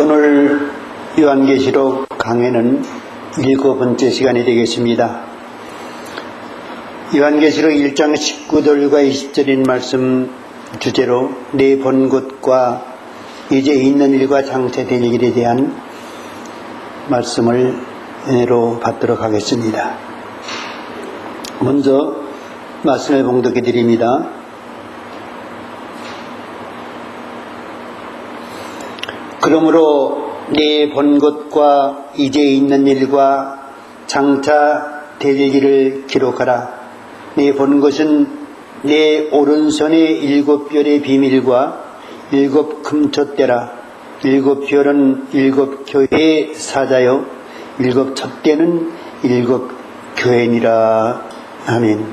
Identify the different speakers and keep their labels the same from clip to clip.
Speaker 1: 오늘 요한계시록 강해는 7번째 시간이 되겠습니다. 요한계시록 1장 19절과 20절인 말씀 주제로 내 본 곳과 이제 있는 일과 장차될 일에 대한 말씀을 은혜로 받도록 하겠습니다. 먼저 말씀을 봉독해 드립니다. 그러므로 내 본 것과 이제 있는 일과 장차 될 일을 기록하라. 내 본 것은 내 오른손의 7별의 비밀과 7 금촛대라. 7별은 7 교회의 사자요 7 촛대는 7 교회니라. 아멘.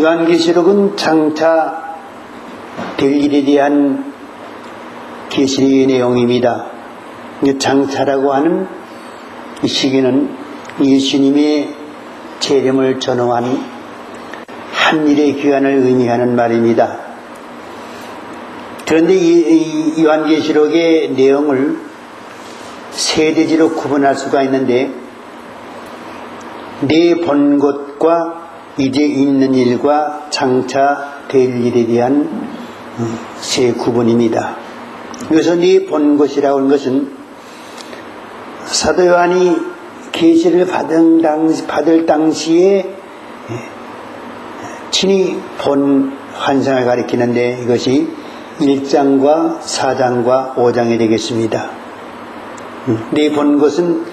Speaker 1: 요한계시록은 장차 될 일에 대한 계시의 내용입니다. 장차라고 하는 이 시기는 예수님의 재림을 전후한 한 일의 기간을 의미하는 말입니다. 그런데 이 요한계시록의 내용을 세 대지로 구분할 수가 있는데, 내 본 것과 이제 있는 일과 장차 될 일에 대한 세 구분입니다. 여기서 네 본 것이라고 하는 것은 사도 요한이 계시를 받을 당시에 친히 본 환상을 가리키는데, 이것이 1장과 4장과 5장이 되겠습니다. 네 본 것은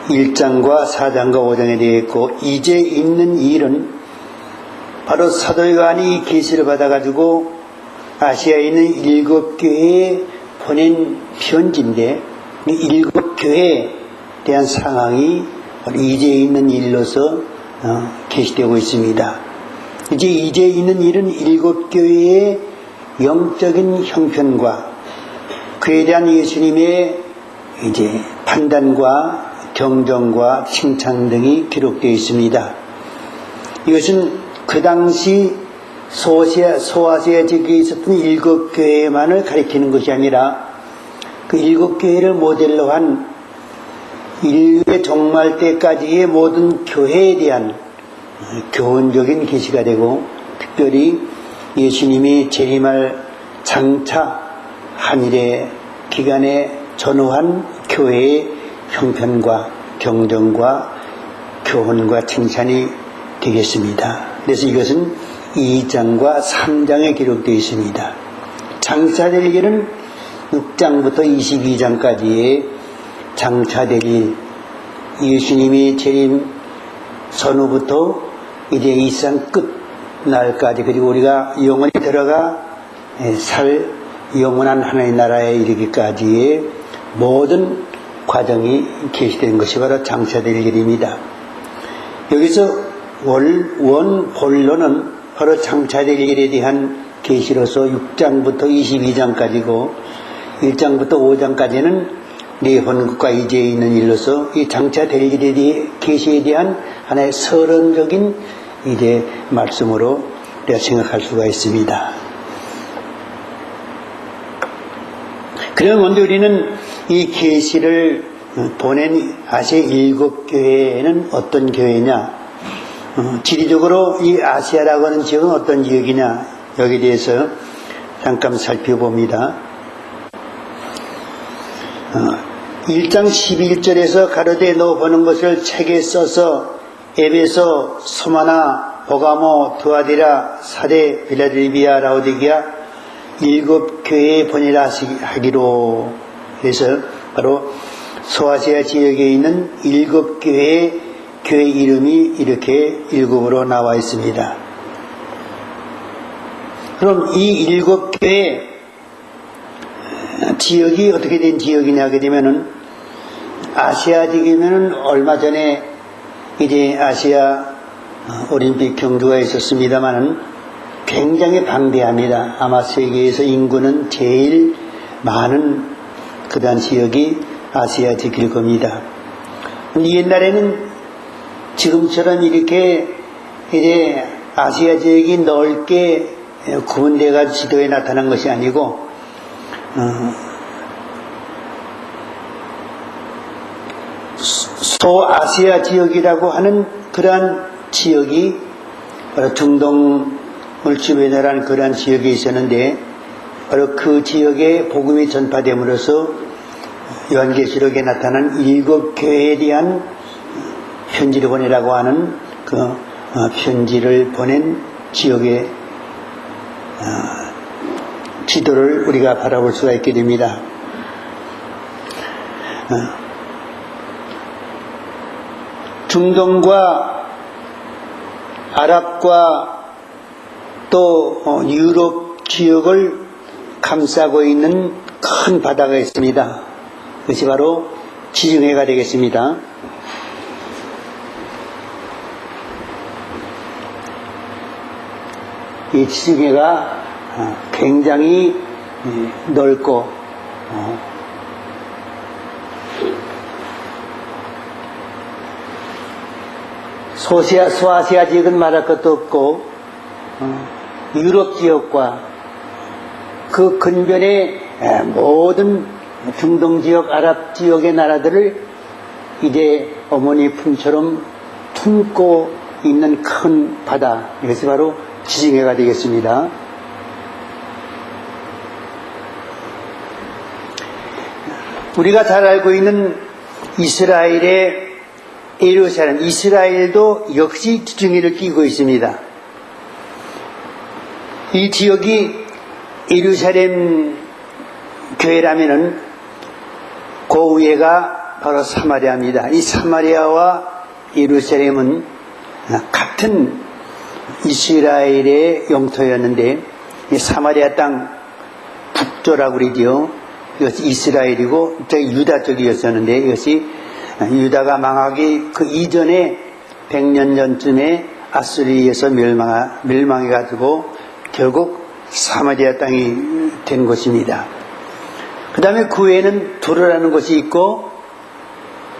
Speaker 1: 1장과 4장과 5장에 되겠고, 이제 있는 일은 바로 사도 요한이 계시를 받아가지고 아시아에 있는 7교회에 보낸 편지인데, 이 7교회에 대한 상황이 이제 있는 일로서 계시되고 있습니다. 이제 있는 일은 7교회의 영적인 형편과 그에 대한 예수님의 이제 판단과 경정과 칭찬 등이 기록되어 있습니다. 이것은 그 당시 소아시아 지역에 있었던 7교회만을 가리키는 것이 아니라 그 7교회를 모델로 한 인류의 종말 때까지의 모든 교회에 대한 교훈적인 계시가 되고, 특별히 예수님이 재림할 장차 한일의 기간에 전후한 교회의 형편과 경정과 교훈과 칭찬이 되겠습니다. 그래서 이것은 2장과 3장에 기록되어 있습니다. 장차될 일은 6장부터 22장까지의 장차될 일, 예수님이 재림 전후부터 이제 이 세상 끝날까지, 그리고 우리가 영원히 들어가 살 영원한 하나님의 나라에 이르기까지의 모든 과정이 계시된 것이 바로 장차될 일입니다. 여기서 본론은 바로 장차될 일에 대한 계시로서 6장부터 22장까지고, 1장부터 5장까지는 내 본 것과 이제 있는 일로서 이 장차될 일에 대해 계시에 대한 하나의 서론적인 이제 말씀으로 우리가 생각할 수가 있습니다. 그러면 먼저 우리는 이 계시를 보낸 아시아 7교회는 어떤 교회냐, 지리적으로 이 아시아라고 하는 지역은 어떤 지역이냐, 여기에 대해서 잠깐 살펴봅니다. 1장 11절에서 가로되 너 보는 것을 책에 써서 에베소, 소마나, 보가모, 두아디라, 사데, 빌라델비아, 라오디게아 7교회에 보내라 하기로 해서 바로 소아시아 지역에 있는 7교회의 교회 이름이 이렇게 7으로 나와 있습니다. 그럼 이 7교회 지역이 어떻게 된 지역이냐 하게 되면은, 아시아 지역이면은 얼마 전에 이제 아시아 올림픽 경주가 있었습니다만은 굉장히 방대합니다. 아마 세계에서 인구는 제일 많은 그러한 지역이 아시아 지역일 겁니다. 옛날에는 지금처럼 이렇게 이제 아시아 지역이 넓게 구분돼가 지도에 나타난 것이 아니고 소아시아 지역이라고 하는 그러한 지역이 바로 중동을 지배하는 그러한 지역이 있었는데, 바로 그 지역에 복음이 전파됨으로써 요한계시록에 나타난 7교회에 대한 편지를 보내라고 하는 그 편지를 보낸 지역의 지도를 우리가 바라볼 수가 있게 됩니다. 중동과 아랍과 또 유럽 지역을 감싸고 있는 큰 바다가 있습니다. 그것이 바로 지중해가 되겠습니다. 이 지중해가 굉장히 넓고 소아시아 지역은 말할 것도 없고 유럽 지역과 그 근변의 모든 중동 지역, 아랍 지역의 나라들을 이제 어머니 품처럼 품고 있는 큰 바다, 이것이 바로 지중해가 되겠습니다. 우리가 잘 알고 있는 이스라엘의 예루살렘, 이스라엘도 역시 지중해를 끼고 있습니다. 이 지역이 예루살렘 교회라면은 그 위에가 바로 사마리아입니다. 이 사마리아와 예루살렘은 같은 이스라엘의 영토였는데, 이 사마리아 땅 북조라고 그러지요. 이것이 이스라엘이고 저기 유다 쪽이었었는데, 이것이 유다가 망하기 그 이전에 100년 전쯤에 아수리에서 멸망해가지고 결국 사마리아 땅이 된 곳입니다. 그 다음에 그 외에는 두로라는 곳이 있고,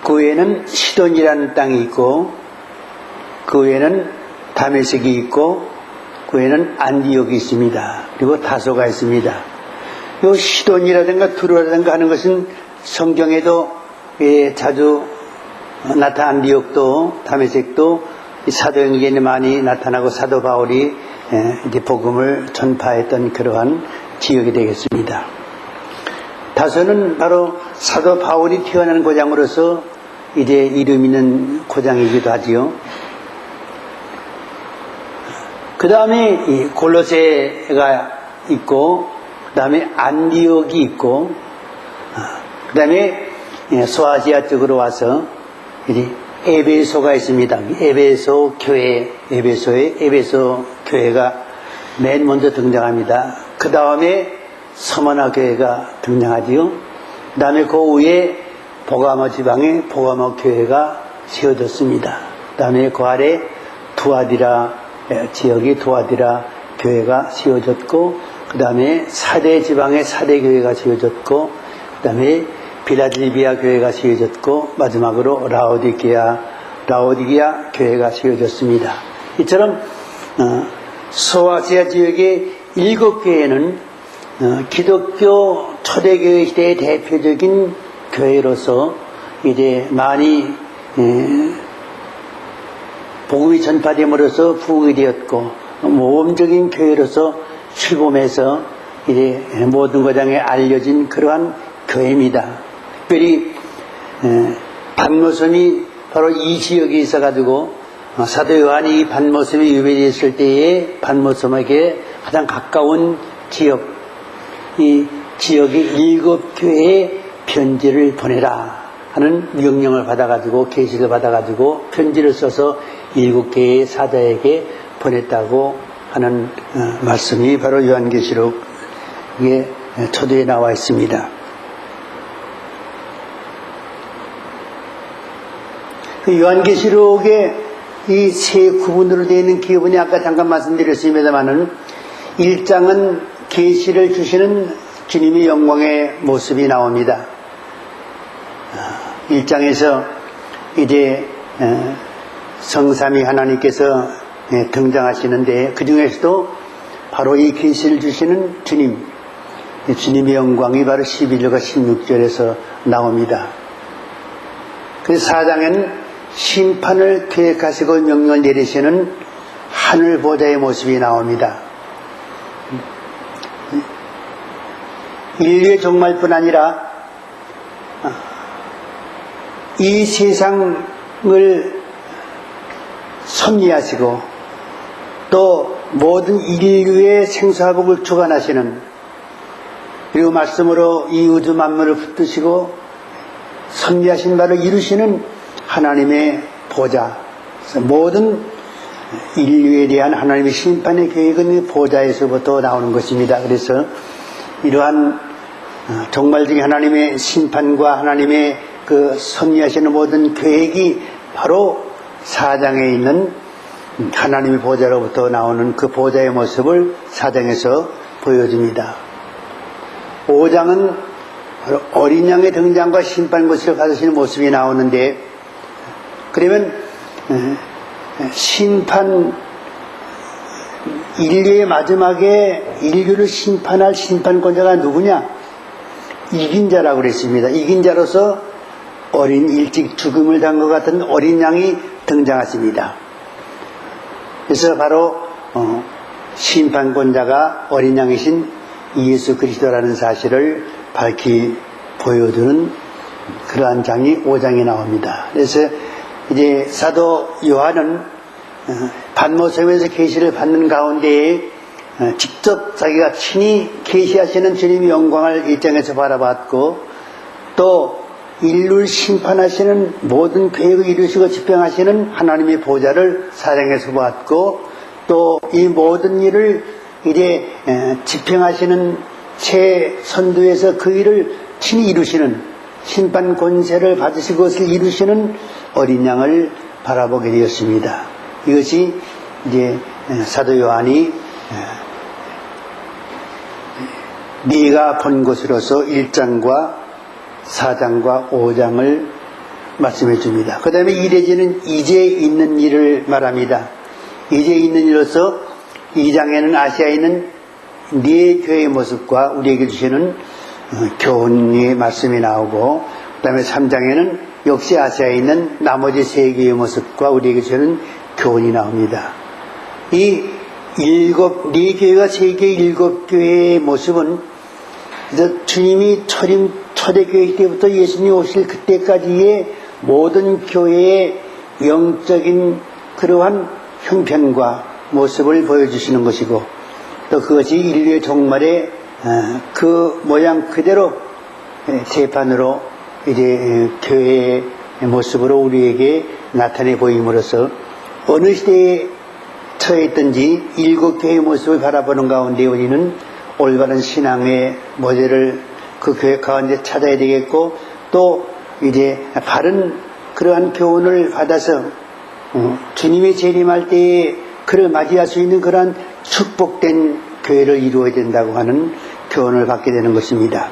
Speaker 1: 그 외에는 시돈이라는 땅이 있고, 그 외에는 다메섹이 있고, 그 외에는 안디옥이 있습니다. 그리고 다소가 있습니다. 이 시돈이라든가 두로라든가 하는 것은 성경에도 자주 나타난, 안디옥도 다메섹도 사도행전에 많이 나타나고 사도 바울이 이제 복음을 전파했던 그러한 지역이 되겠습니다. 다소는 바로 사도 바울이 태어난 고장으로서 이제 이름 있는 고장이기도 하지요. 그 다음에 골로새가 있고, 그 다음에 안디옥이 있고, 그 다음에 소아시아 쪽으로 와서 이제 에베소가 있습니다. 에베소 교회, 에베소 교회가 맨 먼저 등장합니다. 그 다음에 서머나 교회가 등장하지요. 그 다음에 그 위에 보가모 지방에 보가모 교회가 세워졌습니다. 그 다음에 그 아래 두아디라 지역이 두아디라 교회가 세워졌고, 그 다음에 사대 지방에 사대 교회가 세워졌고, 그 다음에 빌라델비아 교회가 세워졌고, 마지막으로 라오디게아 교회가 세워졌습니다. 이처럼 소아시아 지역의 7교회는 기독교 초대교회 시대의 대표적인 교회로서 이제 많이 복음이 전파됨으로써 부흥이 되었고, 모범적인 교회로서 출범해서 이제 모든 고장에 알려진 그러한 교회입니다. 특별히 반모섬이 바로 이 지역에 있어가지고 사도 요한이 이 반모섬이 유배되었을 때에 반모섬에게 가장 가까운 지역, 이 지역의 7교회에 편지를 보내라 하는 명령을 받아가지고, 계시를 받아가지고 편지를 써서 7개의 사자에게 보냈다고 하는 말씀이 바로 요한계시록의 초도에 나와 있습니다. 요한계시록의 이 세 구분으로 되어 있는 기업은이 아까 잠깐 말씀드렸습니다만은, 1장은 계시를 주시는 주님의 영광의 모습이 나옵니다. 1장에서 이제 성삼위 하나님께서 등장하시는데, 그 중에서도 바로 이 계시를 주시는 주님, 주님의 영광이 바로 11절과 16절에서 나옵니다. 그래서 4장에는 심판을 계획하시고 명령을 내리시는 하늘 보좌의 모습이 나옵니다. 인류의 종말뿐 아니라 이 세상을 섭리하시고 또 모든 인류의 생사복을 주관하시는, 그리고 말씀으로 이 우주 만물을 붙드시고 섭리하신 바를 이루시는 하나님의 보좌, 모든 인류에 대한 하나님의 심판의 계획은 보좌에서부터 나오는 것입니다. 그래서 이러한 종말적인 하나님의 심판과 하나님의 그 섭리하시는 모든 계획이 바로 4장에 있는 하나님의 보좌로부터 나오는 그 보좌의 모습을 4장에서 보여줍니다. 5장은 어린 양의 등장과 심판고시를 받으시는 모습이 나오는데, 그러면 심판, 인류의 마지막에 인류를 심판할 심판권자가 누구냐? 이긴 자라고 그랬습니다. 이긴 자로서 일찍 죽음을 당 것 같은 어린 양이 등장하십니다. 그래서 바로 심판권자가 어린 양이신 예수 그리스도라는 사실을 밝히 보여주는 그러한 장이 5장에 나옵니다. 그래서 이제 사도 요한은 반모섬에서 계시를 받는 가운데에 직접 자기가 친히 계시하시는 주님의 영광을 이 장에서 바라봤고, 또 인류를 심판하시는 모든 계획을 이루시고 집행하시는 하나님의 보좌를 4장에서 보았고, 또 이 모든 일을 이제 집행하시는 새 선두에서 그 일을 친히 이루시는, 심판 권세를 받으시고 그것을 이루시는 어린 양을 바라보게 되었습니다. 이것이 이제 사도 요한이 네가 본 것으로서 1장과 4장과 5장을 말씀해 줍니다. 그 다음에 이래지는 이제 있는 일을 말합니다. 이제 있는 일로서 2장에는 아시아에 있는 네 교회의 모습과 우리에게 주시는 교훈의 말씀이 나오고, 그 다음에 3장에는 역시 아시아에 있는 나머지 세 교회의 모습과 우리에게 주시는 교훈이 나옵니다. 이 네 교회가 세 교회 7교회의 모습은 주님이 초대교회 때부터 예수님이 오실 그때까지의 모든 교회의 영적인 그러한 형편과 모습을 보여주시는 것이고, 또 그것이 인류의 종말에 그 모양 그대로 재판으로 이제 교회의 모습으로 우리에게 나타내 보임으로써 어느 시대에 처해 있든지 7교회의 모습을 바라보는 가운데 우리는 올바른 신앙의 모델을 그 교회 가운데 찾아야 되겠고, 또 이제 바른 그러한 교훈을 받아서 주님이 재림할 때에 그를 맞이할 수 있는 그러한 축복된 교회를 이루어야 된다고 하는 교훈을 받게 되는 것입니다.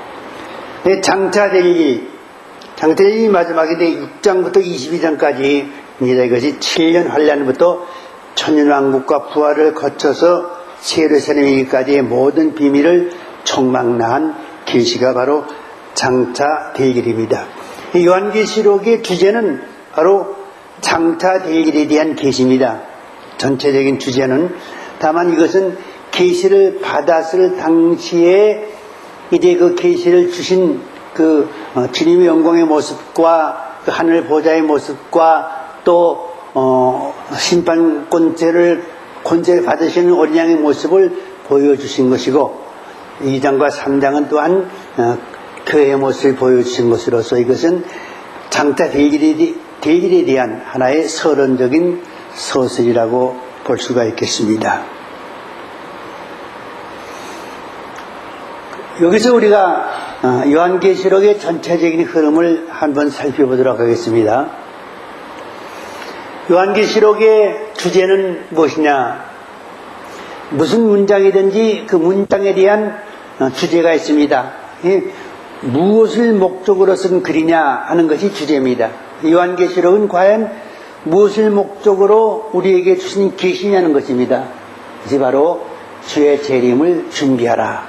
Speaker 1: 장차될 일이 마지막인데 6장부터 22장까지입니다. 이것이 7년 환란부터 천년왕국과 부활을 거쳐서 예루살렘에 이르기까지의 모든 비밀을 총망라한 계시가 바로 장차 대일입니다. 요한계시록의 주제는 바로 장차 대일에 대한 계시입니다. 전체적인 주제는, 다만 이것은 계시를 받았을 당시에 이제 그 계시를 주신 그 주님의 영광의 모습과 그 하늘 보좌의 모습과 또 심판 권세를 받으시는 어린 양의 모습을 보여주신 것이고, 2장과 3장은 또한 교회의 모습을 보여주신 것으로서 이것은 장차 대일에 대한 하나의 서론적인 서술이라고 볼 수가 있겠습니다. 여기서 우리가 요한계시록의 전체적인 흐름을 한번 살펴보도록 하겠습니다. 요한계시록의 주제는 무엇이냐? 무슨 문장이든지 그 문장에 대한 주제가 있습니다. 무엇을 목적으로 쓴 글이냐 하는 것이 주제입니다. 요한계시록은 과연 무엇을 목적으로 우리에게 주신 계시냐는 것입니다. 그것이 바로 주의 재림을 준비하라.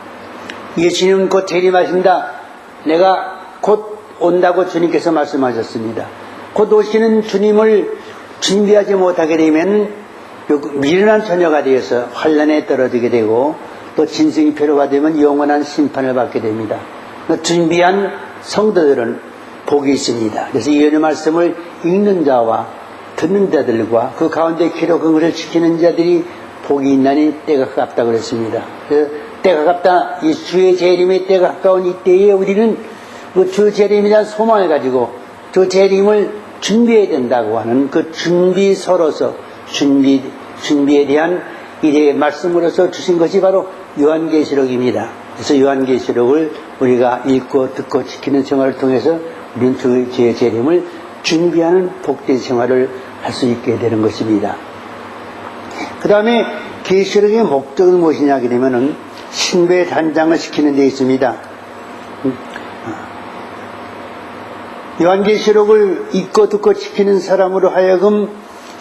Speaker 1: 예수님은 곧 재림하신다. 내가 곧 온다고 주님께서 말씀하셨습니다. 곧 오시는 주님을 준비하지 못하게 되면 미련한 처녀가 되어서 환란에 떨어지게 되고 또 진승이 표류가 되면 영원한 심판을 받게 됩니다. 준비한 성도들은 복이 있습니다. 그래서 예언의 말씀을 읽는 자와 듣는 자들과 그 가운데 기록한 것을 지키는 자들이 복이 있나니 때가 가깝다고 그랬습니다. 그래서 때가 가깝다, 이 주의 재림의 때가 가까운 이때에 우리는 그 주 재림에 대한 소망을 가지고 주 재림을 준비해야 된다고 하는 그 준비서로서 준비에 대한 이제 말씀으로서 주신 것이 바로 요한계시록입니다. 그래서 요한계시록을 우리가 읽고 듣고 지키는 생활을 통해서 우리는 주의 재림을 준비하는 복된 생활을 할 수 있게 되는 것입니다. 그 다음에 계시록의 목적은 무엇이냐 하게 되면은 신부의 단장을 시키는 데 있습니다. 요한계시록을 읽고 듣고 지키는 사람으로 하여금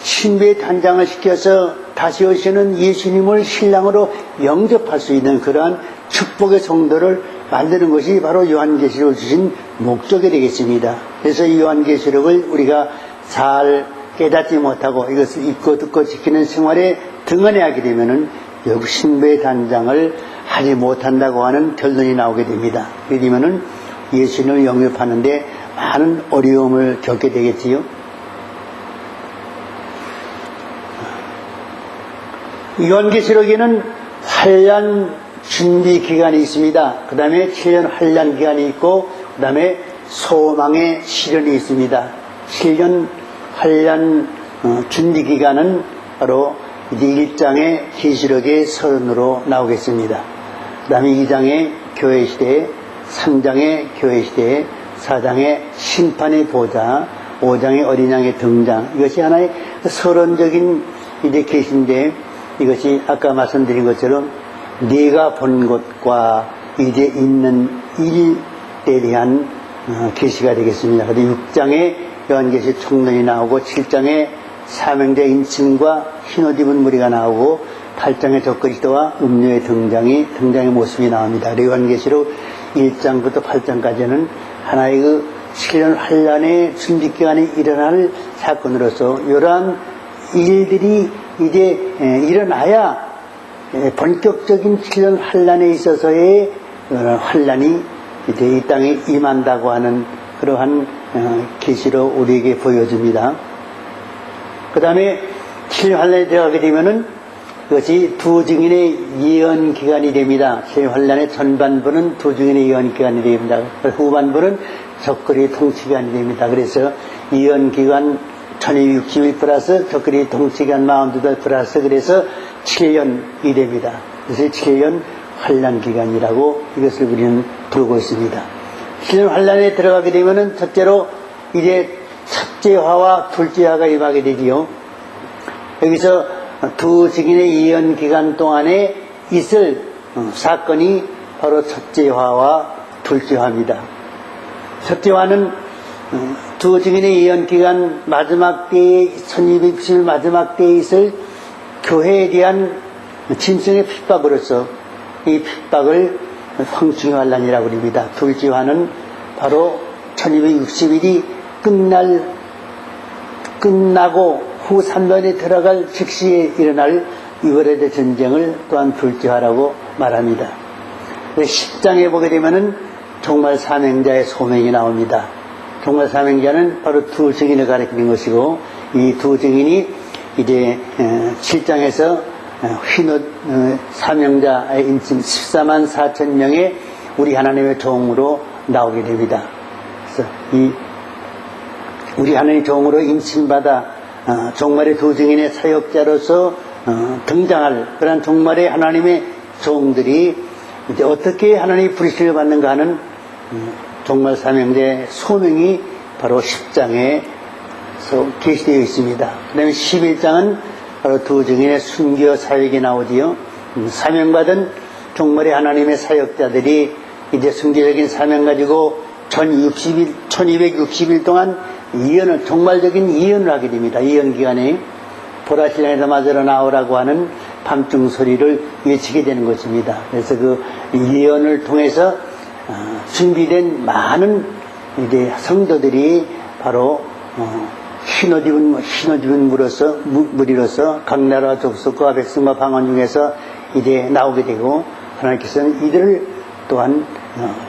Speaker 1: 신부의 단장을 시켜서 다시 오시는 예수님을 신랑으로 영접할 수 있는 그러한 축복의 성도를 만드는 것이 바로 요한계시록을 주신 목적이 되겠습니다. 그래서 이 요한계시록을 우리가 잘 깨닫지 못하고 이것을 읽고 듣고 지키는 생활에 등한해하게 되면은 결국 신부의 단장을 하지 못한다고 하는 결론이 나오게 됩니다. 그러면은 예수님을 영접하는데 많은 어려움을 겪게 되겠지요. 요한계시록에는 환란 준비 기간이 있습니다. 그 다음에 7년 환란 기간이 있고 그 다음에 소망의 시련이 있습니다. 7년 환란 준비 기간은 바로 이제 1장의 계시록의 서론으로 나오겠습니다. 그 다음에 2장의 교회 시대, 3장의 교회 시대, 4장의 심판의 보좌, 5장의 어린 양의 등장. 이것이 하나의 서론적인 이제 계시인데 이것이 아까 말씀드린 것처럼 네가 본 것과 이제 있는 일에 대한 계시가 되겠습니다. 그래서 6장에 요한계시 총론이 나오고 7장에 사명자 인침과 흰옷 입은 무리가 나오고 8장에 적그리스도와 음료의 등장의 모습이 나옵니다. 요한계시록 1장부터 8장까지는 하나의 그 7년 환란의 준비기간에 일어날 사건으로서 이러한 일들이 이제 일어나야 본격적인 7년 환란에 있어서의 환란이 이제 이 땅에 임한다고 하는 그러한 계시로 우리에게 보여줍니다. 그 다음에 7년 환란에 들어가게 되면은 그것이 두 증인의 예언 기간이 됩니다. 7년 환란의 전반부는 두 증인의 예언 기간이 됩니다. 후반부는 적그리의 통치 기간이 됩니다. 그래서 예언 기간 1260일 플러스 적그리 통치기간 42달 플러스 그래서 7년이 됩니다. 그래서 7년 환란 기간이라고 이것을 우리는 부르고 있습니다. 7년 환란에 들어가게 되면은 첫째로 이제 첫째화와 둘째화가 임하게 되지요. 여기서 두 증인의 예언 기간 동안에 있을 사건이 바로 첫째화와 둘째화입니다. 첫째화는 두 증인의 예언 기간 마지막 때에 1260일 마지막 때에 있을 교회에 대한 짐승의 핍박으로서 이 핍박을 황충의 환란이라고 합니다. 둘째화는 바로 1260일이 끝나고 후 3년에 들어갈 즉시에 일어날 유월의 전쟁을 또한 둘째화라고 말합니다. 10장에 보게 되면은 종말 사명자의 소명이 나옵니다. 종말 사명자는 바로 두 증인을 가리키는 것이고 이 두 증인이 이제 7장에서 흰옷 사명자의 인침 14만 4천 명의 우리 하나님의 종으로 나오게 됩니다. 그래서 이 우리 하나님의 종으로 인침받아 종말의 두 증인의 사역자로서 등장할 그런 종말의 하나님의 종들이 이제 어떻게 하나님의 부르심을 받는가 하는 종말 사명자의 소명이 바로 10장에 게시되어 있습니다. 그 다음에 11장은 바로 두 증인의 순교 사역이 나오지요. 사명받은 종말의 하나님의 사역자들이 이제 순교적인 사명 가지고 1260일 동안 종말적인 예언을 하게 됩니다. 예언 기간에 보라신랑에서 맞으러 나오라고 하는 밤중 소리를 외치게 되는 것입니다. 그래서 그 예언을 통해서 준비된 많은 이제 성도들이 바로 흰옷 입은 무리로서 각 나라 족속과 백성과 방언 중에서 이제 나오게 되고, 하나님께서는 이들을 또한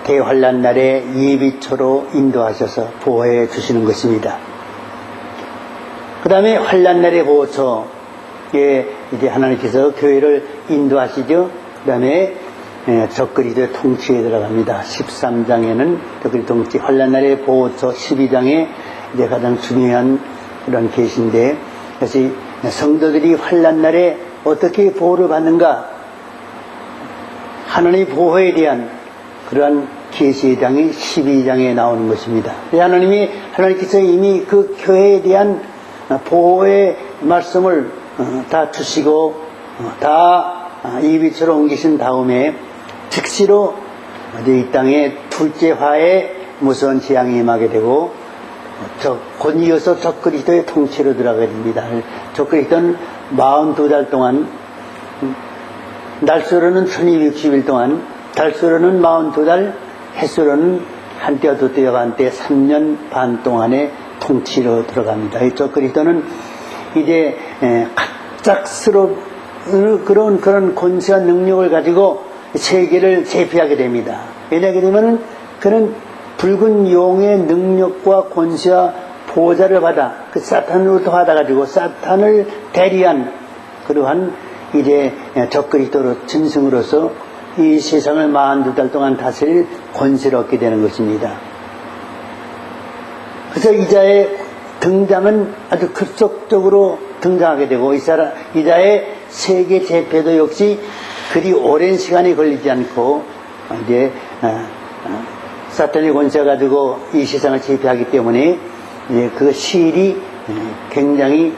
Speaker 1: 대환란 날의 예비초로 인도하셔서 보호해 주시는 것입니다. 그 다음에 환란 날의 보호초에 이제 하나님께서 교회를 인도하시죠. 그 다음에 적그리스도의 통치에 들어갑니다. 13장에는 적그리스도 통치, 환란 날의 보호초, 12장에 이제 가장 중요한 그런 계시인데, 그래서 성도들이 환란 날에 어떻게 보호를 받는가, 하나님의 보호에 대한 그러한 계시의 장이 12장에 나오는 것입니다. 하나님께서 이미 그 교회에 대한 보호의 말씀을 다 주시고 다 예비처럼 옮기신 다음에 즉시로 이 땅에 둘째 화에 무서운 재앙이 임하게 되고, 곧 이어서 적그리스도의 통치로 들어가게 됩니다. 적그리스도는 42달 동안, 날수로는 1260일 동안, 달수로는 42달, 햇수로는 한때와 두때와 한때 3년 반 동안의 통치로 들어갑니다. 이 적그리스도는 이제 갑작스러운 그런 권세와 능력을 가지고 세계를 제패하게 됩니다. 왜냐하게 되면은 그는 붉은 용의 능력과 권세와 보호자를 받아 그 사탄으로부터 받아가지고 사탄을 대리한 그러한 이제 적그리스도로 짐승으로서 이 세상을 42달 동안 다스릴 권세를 얻게 되는 것입니다. 그래서 이자의 등장은 아주 급속적으로 등장하게 되고, 이자의 세계 제패도 역시 그리 오랜 시간이 걸리지 않고 이제 사탄의 권세 가지고 이 세상을 제패하기 때문에 이제 그 시일이 굉장히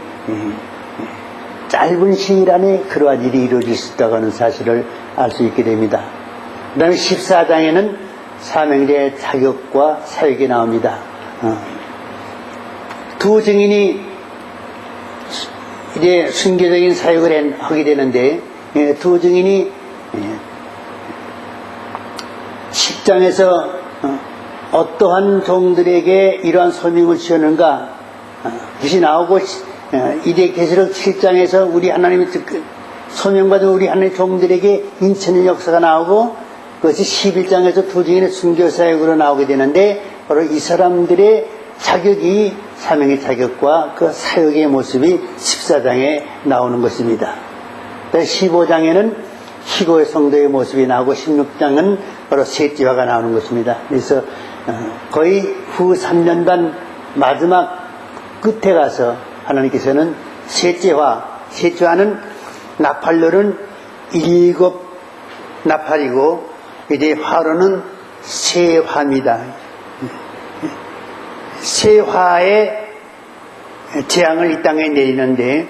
Speaker 1: 짧은 시일 안에 그러한 일이 이루어질 수 있다고 하는 사실을 알 수 있게 됩니다. 그 다음에 14장에는 사명자의 자격과 사역이 나옵니다. 두 증인이 이제 순교적인 사역을 하게 되는데, 두 증인이 10장에서 어떠한 종들에게 이러한 소명을 주었는가, 그것이 나오고, 이제 계시록 7장에서 우리 하나님의 소명받은 우리 하나님의 종들에게 인천의 역사가 나오고, 그것이 11장에서 두 증인의 순교사역으로 나오게 되는데, 바로 이 사람들의 자격이, 사명의 자격과 그 사역의 모습이 14장에 나오는 것입니다. 15장에는 희고의 성도의 모습이 나오고, 16장은 바로 셋째화가 나오는 것입니다. 그래서 거의 후 3년 반 마지막 끝에 가서 하나님께서는 셋째화는 나팔로는 7 나팔이고, 이제 화로는 세 화입니다. 세 화의 재앙을 이 땅에 내리는데,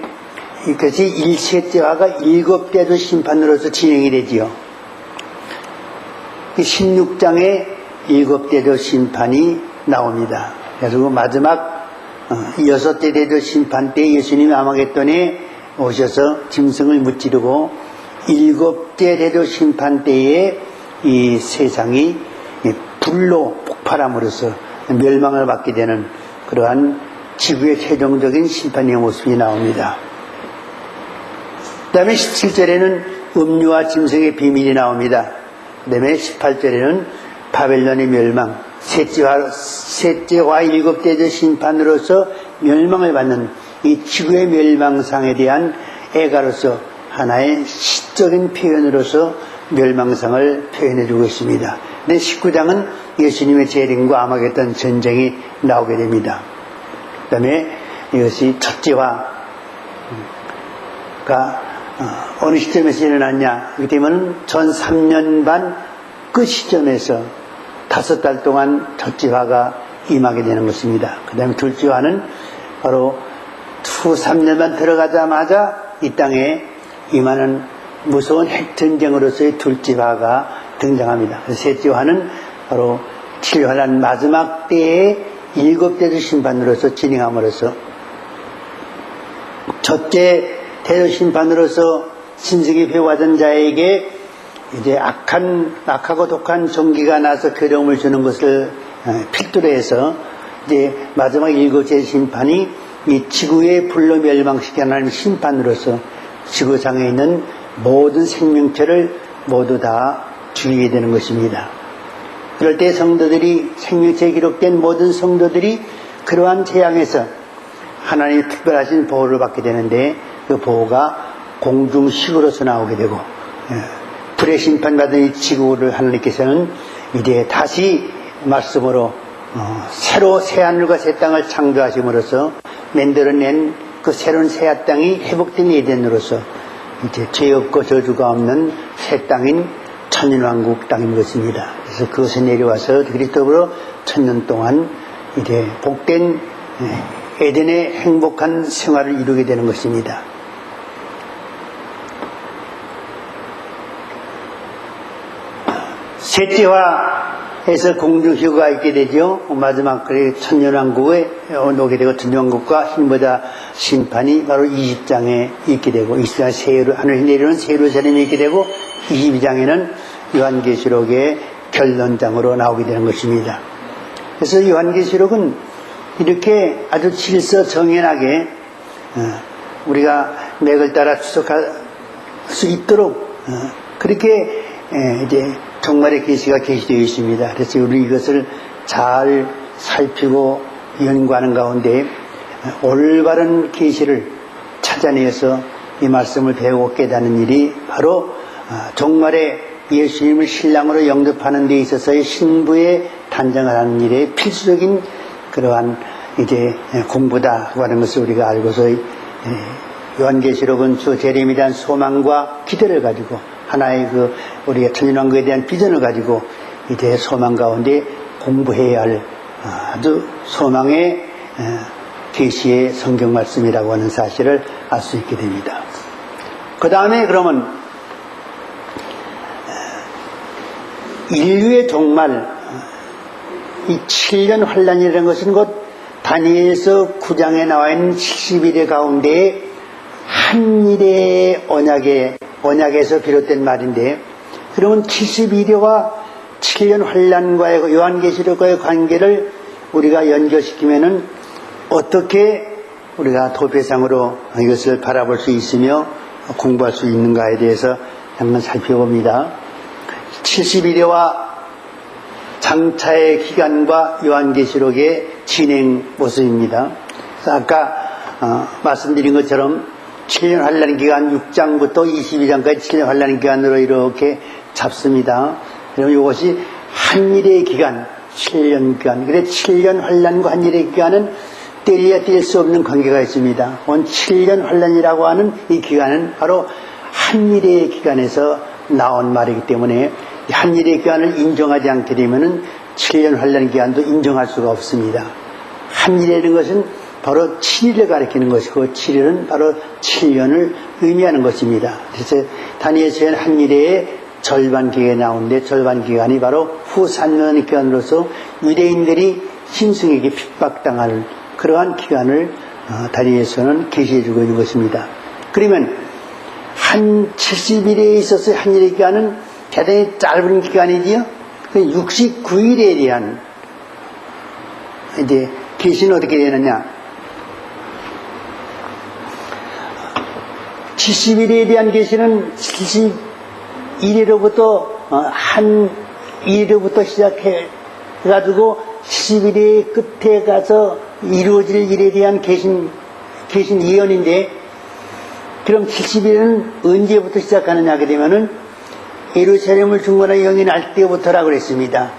Speaker 1: 이것이 1셋째 화가 7대도 심판으로서 진행이 되지요. 16장에 7대도 심판이 나옵니다. 그래서 마지막 6대 대도 심판 때 예수님이 아마겟돈에 오셔서 짐승을 무찌르고 7대 대도 심판 때에 이 세상이 불로 폭발함으로써 멸망을 받게 되는 그러한 지구의 최종적인 심판의 모습이 나옵니다. 그 다음에 17절에는 음료와 짐승의 비밀이 나옵니다. 그 다음에 18절에는 바벨론의 멸망, 셋째와 7대의 심판으로서 멸망을 받는 이 지구의 멸망상에 대한 애가로서 하나의 시적인 표현으로서 멸망상을 표현해주고 있습니다. 근데 19장은 예수님의 재림과 아마겟돈 전쟁이 나오게 됩니다. 그 다음에 이것이 첫째화가 어느 시점에서 일어났냐, 그렇게 되면 전 3년 반 그 시점에서 5달 동안 첫째화가 임하게 되는 것입니다. 그 다음에 둘째화는 바로 후 3년만 들어가자마자 이 땅에 임하는 무서운 핵전쟁으로서의 둘째화가 등장합니다. 셋째화는 바로 7환란 마지막 때에 7대도 심판으로서 진행함으로써, 첫째 대도 심판으로서 신석이 배워하던 자에게 이제 악하고 독한 종기가 나서 괴로움을 주는 것을 필두로 해서 이제 마지막 7째 심판이 이 지구의 불로 멸망시켜 하나님의 심판으로서 지구상에 있는 모든 생명체를 모두 다 죽이게 되는 것입니다. 그럴 때 성도들이, 생명체에 기록된 모든 성도들이 그러한 재앙에서 하나님의 특별하신 보호를 받게 되는데, 그 보호가 공중식으로서 나오게 되고, 불의 심판받은 이 지구를 하나님께서는 이제 다시 말씀으로 새로 새하늘과 새 땅을 창조하심으로써 만들어낸 그 새로운 새 땅이 회복된 에덴으로서 이제 죄 없고 저주가 없는 새 땅인 천년왕국 땅인 것입니다. 그래서 그것에 내려와서 그리스도로 1000년 동안 이제 복된 에덴의 행복한 생활을 이루게 되는 것입니다. 셋째화에서 공중휴가 있게 되죠. 마지막 그래 천년왕국에 오게 되고, 천년왕국과 힘보다 심판이 바로 20장에 있게 되고, 20장에 하늘에 내려오는 새 예루살렘이 있게 되고, 22장에는 요한계시록의 결론장으로 나오게 되는 것입니다. 그래서 요한계시록은 이렇게 아주 질서정연하게 우리가 맥을 따라 추적할 수 있도록 그렇게 이제 종말의 계시가 계시되어 있습니다. 그래서 우리 이것을 잘 살피고 연구하는 가운데 올바른 계시를 찾아내서 이 말씀을 배우고 깨닫는 일이 바로 종말의 예수님을 신랑으로 영접하는 데 있어서의 신부의 단장을 하는 일에 필수적인 그러한 이제 공부다고 하는 것을 우리가 알고서 요한계시록은 주 재림에 대한 소망과 기대를 가지고 하나의 그 우리가 천년왕국에 대한 비전을 가지고 이제 소망 가운데 공부해야 할 아주 소망의 계시의 성경 말씀이라고 하는 사실을 알 수 있게 됩니다. 그 다음에 그러면 인류의 종말, 이 7년 환란이라는 것은 곧 다니엘서 9장에 나와 있는 70일의 가운데 한 일의 언약에서 비롯된 말인데, 그러면 71회와 7년 환란과의 요한계시록과의 관계를 우리가 연결시키면은 어떻게 우리가 도배상으로 이것을 바라볼 수 있으며 공부할 수 있는가에 대해서 한번 살펴봅니다. 71회와 장차의 기간과 요한계시록의 진행 모습입니다. 아까 말씀드린 것처럼 7년 환란 기간 6장부터 22장까지 7년 환란 기간으로 이렇게 잡습니다. 그럼 이것이 한일의 기간, 7년 기간. 그래 7년 환란과 한일의 기간은 뗄래야 뗄 수 없는 관계가 있습니다. 온 7년 환란이라고 하는 이 기간은 바로 한일의 기간에서 나온 말이기 때문에 한일의 기간을 인정하지 않게 되면은 7년 환란 기간도 인정할 수가 없습니다. 한일이라는 것은 바로 7일을 가리키는 것이고 7일은 바로 7년을 의미하는 것입니다. 그래서 다니엘서에는 한일의 절반 기간이 나오는데 절반 기간이 바로 후 3년 기간으로서 유대인들이 짐승에게 핍박당할 그러한 기간을 다니엘서는 계시해주고 있는 것입니다. 그러면 한 70일에 있어서 한일의 기간은 대단히 짧은 기간이지요. 69일에 대한 이제 계시는 어떻게 되느냐? 70일에 대한 계시는 71일로부터 한 일로부터 시작해가지고 70일의 끝에 가서 이루어질 일에 대한 계신 예언인데, 그럼 70일은 언제부터 시작하느냐 하게 되면은 예루살렘을 중건한 영이 날 때부터라고 그랬습니다.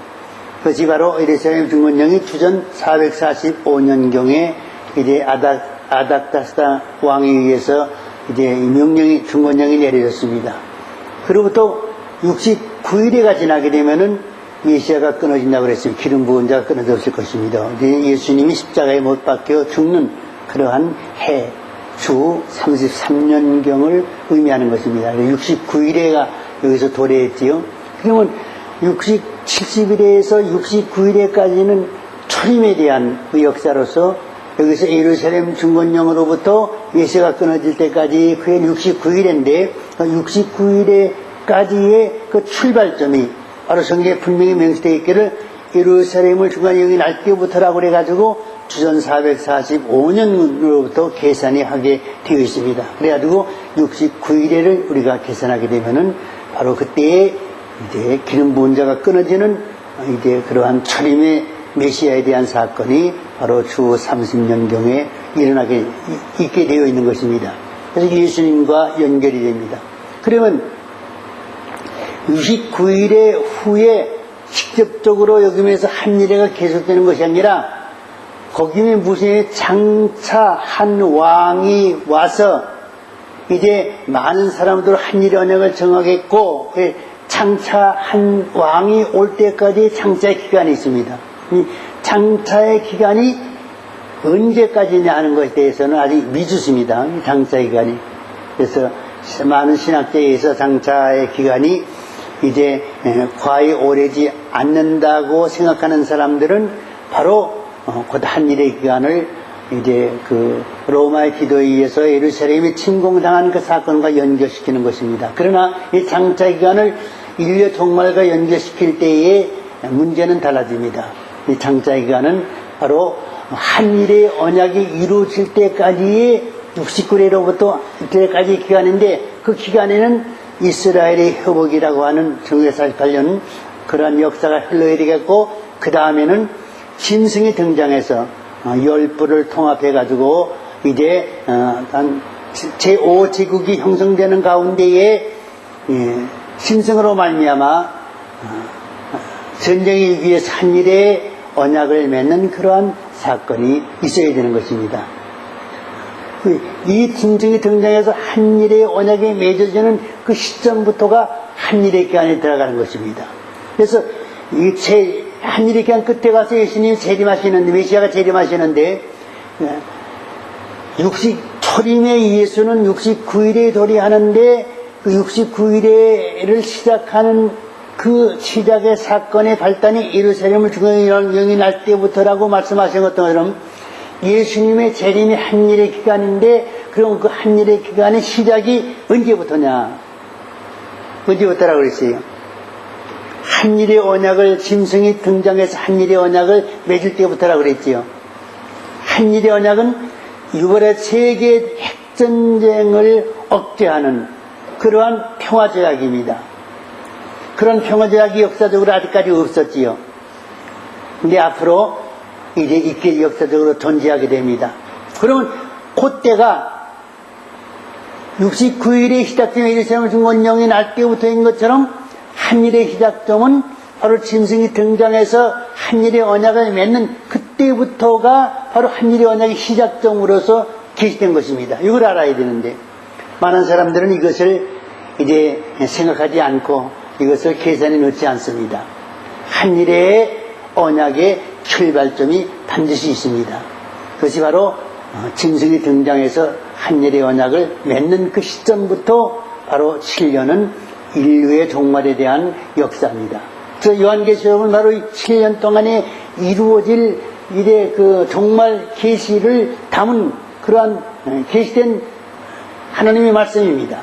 Speaker 1: 그것이 바로 예루살렘 중건령이 주전 445년경에 이제 아닥다스다 왕에 의해서 이제 중건령이 내려졌습니다. 그로부터 69일에가 지나게 되면은 메시아가 끊어진다고 그랬습니다. 기름 부은 자가 끊어졌을 것입니다. 예수님이 십자가에 못 박혀 죽는 그러한 해, 주 33년경을 의미하는 것입니다. 69일에가 여기서 도래했지요. 그러면 70일에서 69일에까지는 초림에 대한 그 역사로서 여기서 예루살렘 중건령으로부터 메시아가 끊어질 때까지 그게 69일인데 69일에까지의 그 출발점이 바로 성경에 분명히 명시되어 있기를 예루살렘을 중간에 여기 날 때부터라고 그래가지고 주전 445년으로부터 계산이 하게 되어 있습니다. 그래가지고 69일에를 우리가 계산하게 되면은 바로 그때에 이제 기름 부은 자가 끊어지는 이제 그러한 초림의 메시아에 대한 사건이 바로 주 30년경에 일어나게 있게 되어 있는 것입니다. 그래서 예수님과 연결이 됩니다. 그러면 69일의 후에 직접적으로 여기면서 한 일회가 계속되는 것이 아니라 거기에 무슨 장차 한 왕이 와서 이제 많은 사람들 한 일의 언약을 정하겠고 장차 한 왕이 올 때까지 장차의 기간이 있습니다. 이 장차의 기간이 언제까지냐 하는 것에 대해서는 아직 미지수입니다. 장차의 기간이. 그래서 많은 신학자에 의해서 장차의 기간이 이제 과히 오래지 않는다고 생각하는 사람들은 바로 곧 한일의 기간을 이제 그 로마의 기도에 의해서 예루살렘이 침공당한 그 사건과 연결시키는 것입니다. 그러나 이 장차 기간을 인류의 종말과 연결시킬 때에 문제는 달라집니다. 이 장차 기간은 바로 한일의 언약이 이루어질 때까지의 69일로부터 이때까지의 기간인데 그 기간에는 이스라엘의 회복이라고 하는 정约 48년 그러한 역사가 흘러야 되겠고 그 다음에는 짐승이 등장해서 열부를 통합해가지고 이제 제5제국이 형성되는 가운데에 짐승으로 말미암아 전쟁의 위기에서 한일의 언약을 맺는 그러한 사건이 있어야 되는 것입니다. 이 짐승이 등장해서 한일의 언약이 맺어지는 그 시점부터가 한일의 기간에 들어가는 것입니다. 그래서 이 한일의 기간 끝에 가서 예수님이 재림하시는데 메시아가 재림하시는데 초림의 예수는 69일에 도래하는데 그 69일에를 시작하는 그 시작의 사건의 발단이 예루살렘을 중앙에 영이 날 때부터라고 말씀하신 것처럼 예수님의 재림이 한일의 기간인데 그럼 그 한일의 기간의 시작이 언제부터냐? 언제부터라고 그랬어요? 한일의 언약을 짐승이 등장해서 한일의 언약을 맺을 때부터라고 그랬지요. 한일의 언약은 이번에 세계 핵전쟁을 억제하는 그러한 평화조약입니다. 그런 평화조약이 역사적으로 아직까지 없었지요. 근데 앞으로 이제 있게 역사적으로 존재하게 됩니다. 그러면 그때가 69일의 시작점이 예루살렘 중건령이 날 때부터인 것처럼 한일의 시작점은 바로 짐승이 등장해서 한일의 언약을 맺는 그때부터가 바로 한일의 언약의 시작점으로서 계시된 것입니다. 이걸 알아야 되는데 많은 사람들은 이것을 이제 생각하지 않고 이것을 계산에 넣지 않습니다. 한일의 언약의 출발점이 반드시 있습니다. 그것이 바로 짐승이 등장해서 한일의 언약을 맺는 그 시점부터 바로 7년은 인류의 종말에 대한 역사입니다. 그래서 요한계시록은 바로 7년 동안에 이루어질 이래 그 종말 계시를 담은 그러한 계시된 하나님의 말씀입니다.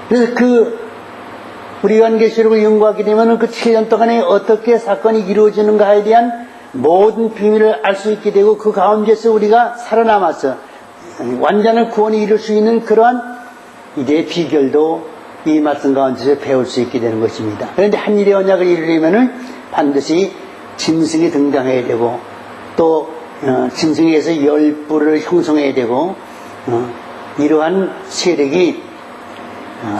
Speaker 1: 그래서 우리 요한계시록을 연구하게 되면 그 7년 동안에 어떻게 사건이 이루어지는가에 대한 모든 비밀을 알 수 있게 되고 그 가운데서 우리가 살아남아서 완전한 구원이 이룰 수 있는 그러한 이제 비결도 이 말씀 가운데서 배울 수 있게 되는 것입니다. 그런데 한일의 언약을 이루려면 반드시 짐승이 등장해야 되고 또 짐승에서 열부를 형성해야 되고 이러한 세력이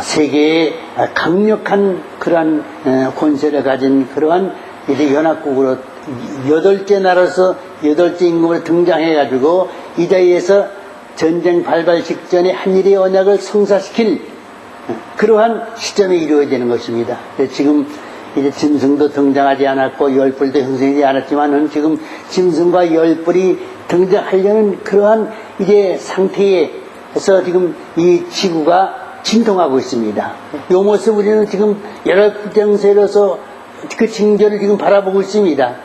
Speaker 1: 세계의 강력한 그러한 권세를 가진 그러한 이제 연합국으로 8개 나라에서 8개 임금으로 등장해가지고 이 자리에서 전쟁 발발 직전에 한일의 언약을 성사시킬 그러한 시점이 이루어지는 것입니다. 지금 이제 짐승도 등장하지 않았고 열불도 형성되지 않았지만은 지금 짐승과 열불이 등장하려는 그러한 이제 상태에서 지금 이 지구가 진동하고 있습니다. 이 모습 우리는 지금 여러 정세로서 그 징조를 지금 바라보고 있습니다.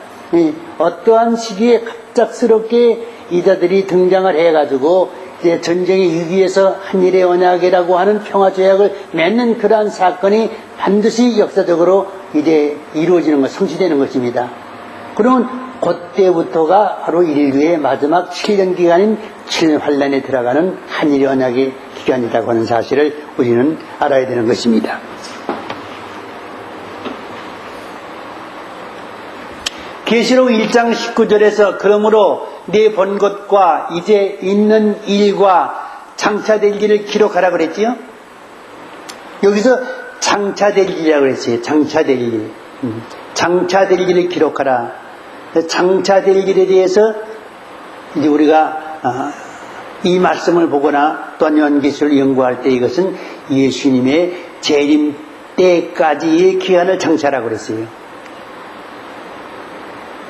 Speaker 1: 어떠한 시기에 갑작스럽게 이자들이 등장을 해가지고 시대 전쟁의 위기에서 한일의 언약이라고 하는 평화조약을 맺는 그러한 사건이 반드시 역사적으로 이제 이루어지는 것, 성취되는 것입니다. 그러면 그때부터가 바로 인류의 마지막 7년 기간인 7환란에 들어가는 한일의 언약의 기간이라고 하는 사실을 우리는 알아야 되는 것입니다. 계시록 1장 19절에서 그러므로 내 본 것과 이제 있는 일과 장차될 일을 기록하라 그랬지요. 여기서 장차될 일이라고 그랬어요. 장차될 일. 장차될 일을 기록하라. 장차될 일에 대해서 이제 우리가 이 말씀을 보거나 또한 요한계시를 연구할 때 이것은 예수님의 재림 때까지의 기한을 장차라고 그랬어요.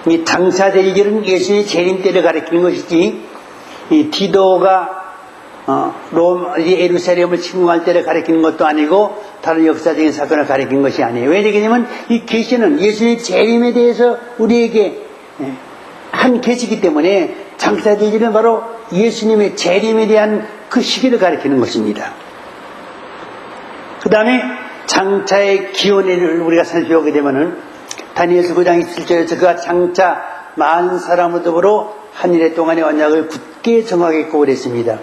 Speaker 1: 이 장차될 일은 예수의 재림 때를 가리키는 것이지, 이 디도가 예루살렘을 침공할 때를 가리키는 것도 아니고 다른 역사적인 사건을 가리키는 것이 아니에요. 왜 그러냐면 이 계시는 예수의 재림에 대해서 우리에게 한 계시이기 때문에 장차될 일은 바로 예수님의 재림에 대한 그 시기를 가리키는 것입니다. 그 다음에 장차의 기원을 우리가 살펴보게 되면은 다니엘서 9장 27절에서 그가 장차 많은 사람을 더불어 한일의 동안의 언약을 굳게 정하겠고 그랬습니다.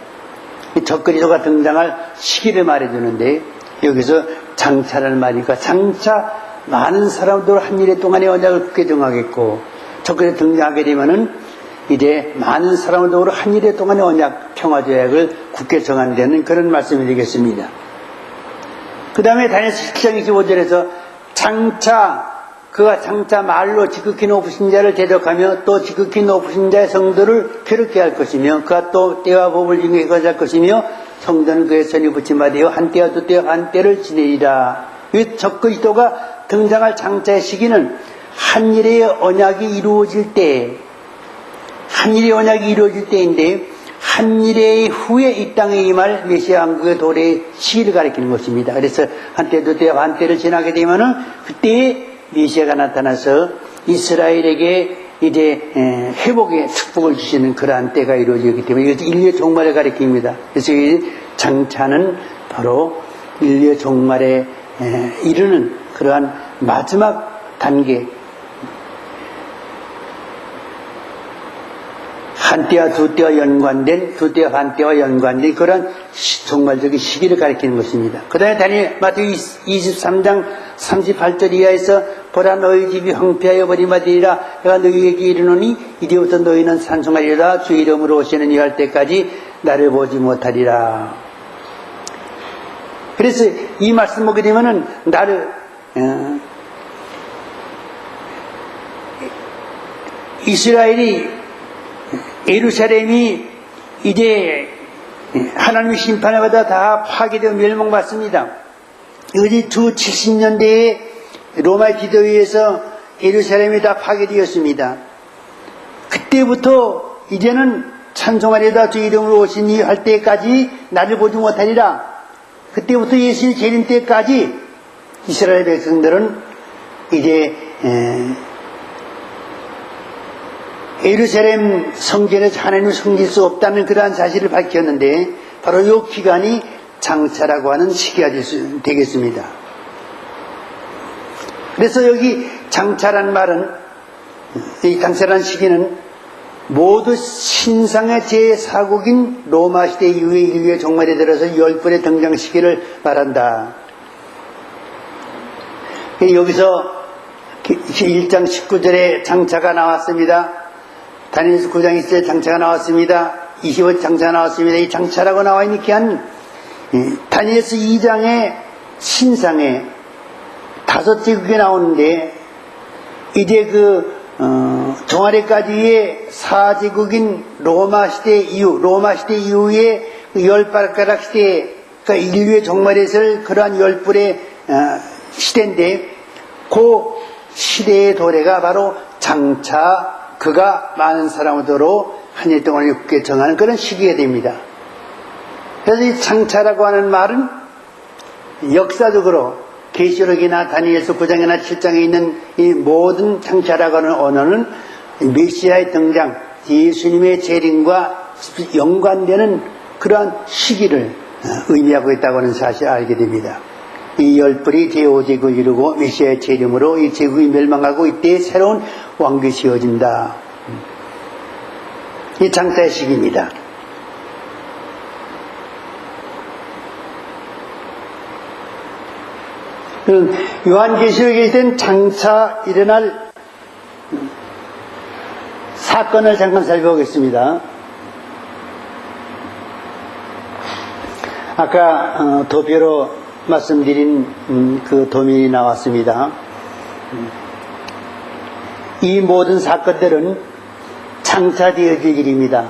Speaker 1: 적그리스도가 등장할 시기를 말해주는데 여기서 장차라는 말이니까 장차 많은 사람들 한일의 동안의 언약을 굳게 정하겠고, 적그리스도 등장하게 되면은 이제 많은 사람을 더불어 한일의 동안의 언약 평화조약을 굳게 정하는 데는 그런 말씀이 되겠습니다. 그 다음에 다니엘서 7장 25절에서 그가 장차 말로 지극히 높으신 자를 대적하며 또 지극히 높으신 자의 성도를 괴롭게 할 것이며, 그가 또 때와 법을 중에 거할 것이며 성도는 그의 손이 붙임바 되어 한때와 두때와 한때를 지내리라. 이 적그리스도가 등장할 장차의 시기는 한일의 언약이 이루어질 때, 한일의 언약이 이루어질 때인데, 한일의 후에 이 땅에 임할 메시아 왕국의 도래의 시기를 가리키는 것입니다. 그래서 한때 두때와 한때를 지나게 되면은 그때에 메시아가 나타나서 이스라엘에게 이제 회복의 축복을 주시는 그러한 때가 이루어지기 때문에 이것이 인류의 종말을 가리킵니다. 그래서 이 장차는 바로 인류의 종말에 이르는 그러한 마지막 단계, 한때와 두때와 연관된, 두때와 반때와 연관된 그런 종말적인 시기를 가리키는 것입니다. 그 다음에 마태복음 23장 38절 이하에서 보라 너희 집이 황폐하여 버림바 되리라. 내가 너희에게 이르노니 이제부터 너희는 찬송하리라. 주 이름으로 오시는 이 할 때까지 나를 보지 못하리라. 그래서 이 말씀 보게 되면은 예루살렘이 이제 하나님의 심판에 받아 다 파괴되어 멸망받습니다. 이것이 주 70년대에 로마의 디도에 의해서 예루살렘이 다 파괴되었습니다. 그때부터 이제는 찬송하리다 주 이름으로 오시니 할 때까지 나를 보지 못하리라. 그때부터 예수의 재림 때까지 이스라엘 백성들은 이제 예루살렘 성전에서 하나님을 섬길 수 없다는 그러한 사실을 밝혔는데, 바로 이 기간이 장차라고 하는 시기가 되겠습니다. 그래서 여기 장차란 말은, 이 장차라는 시기는 모두 신상의 제4국인 로마 시대 이후의 인류의 종말에 들어서 10번의 등장 시기를 말한다. 여기서 1장 19절에 장차가 나왔습니다. 다니엘서 9장 1절에 장차가 나왔습니다. 25절 장차가 나왔습니다. 이 장차라고 나와 있는 기한, 다니엘서 2장의 신상에 5제국이 나오는데, 이제 종아리까지의 4제국인 로마 시대 이후에 10발가락 시대, 그러니까 인류의 종말에 있을 그러한 10불의 시대인데, 그 시대의 도래가 바로 장차, 그가 많은 사람으로 한 일 동안 굳게 정하는 그런 시기가 됩니다. 그래서 이 장차라고 하는 말은 역사적으로 계시록이나 다니엘서 9장이나 7장에 있는 이 모든 장차라고 하는 언어는 메시아의 등장, 예수님의 재림과 연관되는 그러한 시기를 의미하고 있다고 하는 사실을 알게 됩니다. 이 열불이 제5제국을 이루고 메시아의 재림으로 이 제국이 멸망하고 이때 새로운 왕국이 세워진다. 이 장사의 시기입니다. 요한계시록에 있는 장차 일어날 사건을 잠깐 살펴보겠습니다. 아까 도표로 말씀드린 그 도면이 나왔습니다. 이 모든 사건들은 장차되어질 일입니다.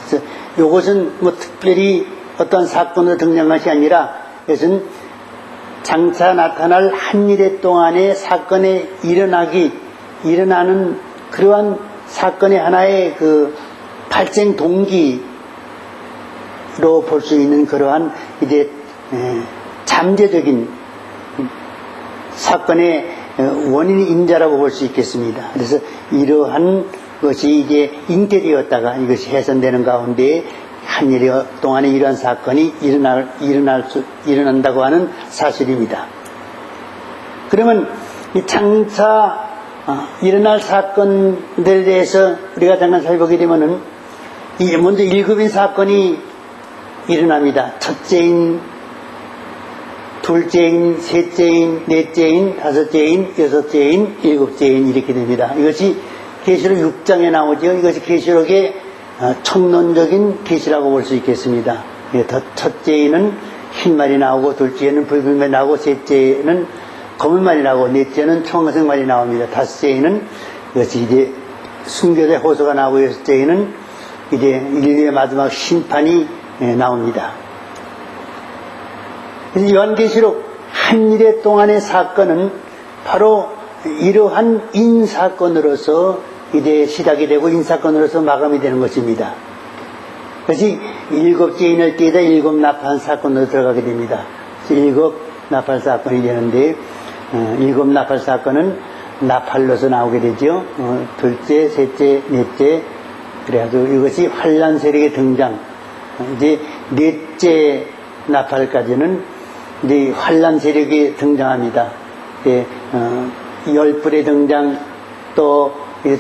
Speaker 1: 그래서 이것은 뭐 특별히 어떤 사건으로 등장한 것이 아니라 이것은 장차 나타날 한 일의 동안의 사건에 일어나는 그러한 사건의 하나의 그 발생 동기로 볼 수 있는 그러한 이제 잠재적인 사건의 원인 인자라고 볼 수 있겠습니다. 그래서 이러한 것이 이제 잉태되었다가 이것이 해산되는 가운데 한 일 동안에 이러한 사건이 일어난다고 하는 사실입니다. 그러면 이 장차 일어날 사건들에 대해서 우리가 잠깐 살펴보게 되면은 먼저 일급인 사건이 일어납니다. 첫째인, 둘째인, 셋째인, 넷째인, 다섯째인, 여섯째인, 일곱째인 이렇게 됩니다. 이것이 계시록 6장에 나오죠. 이것이 계시록의 첨론적인 계시라고 볼 수 있겠습니다. 첫째에는 흰 말이 나오고, 둘째에는 붉은 말이 나오고, 셋째에는 검은 말이 나오고, 넷째는 청색 말이 나옵니다. 다섯째에는 이것이 이제 순교의 호소가 나오고, 여섯째에는 이제 인류의 마지막 심판이 나옵니다. 그래서 요한계시록 한 일의 동안의 사건은 바로 이러한 인사건으로서 이제 시작이 되고 인사건으로서 마감이 되는 것입니다. 그것이 일곱째 인을 띠에다 일곱 나팔 사건으로 들어가게 됩니다. 일곱 나팔 사건이 되는데 일곱 나팔 사건은 나팔로서 나오게 되죠. 둘째, 셋째, 넷째 그래가지고 이것이 환란 세력의 등장. 이제 넷째 나팔까지는 이제 환란 세력이 등장합니다. 열불의 등장, 또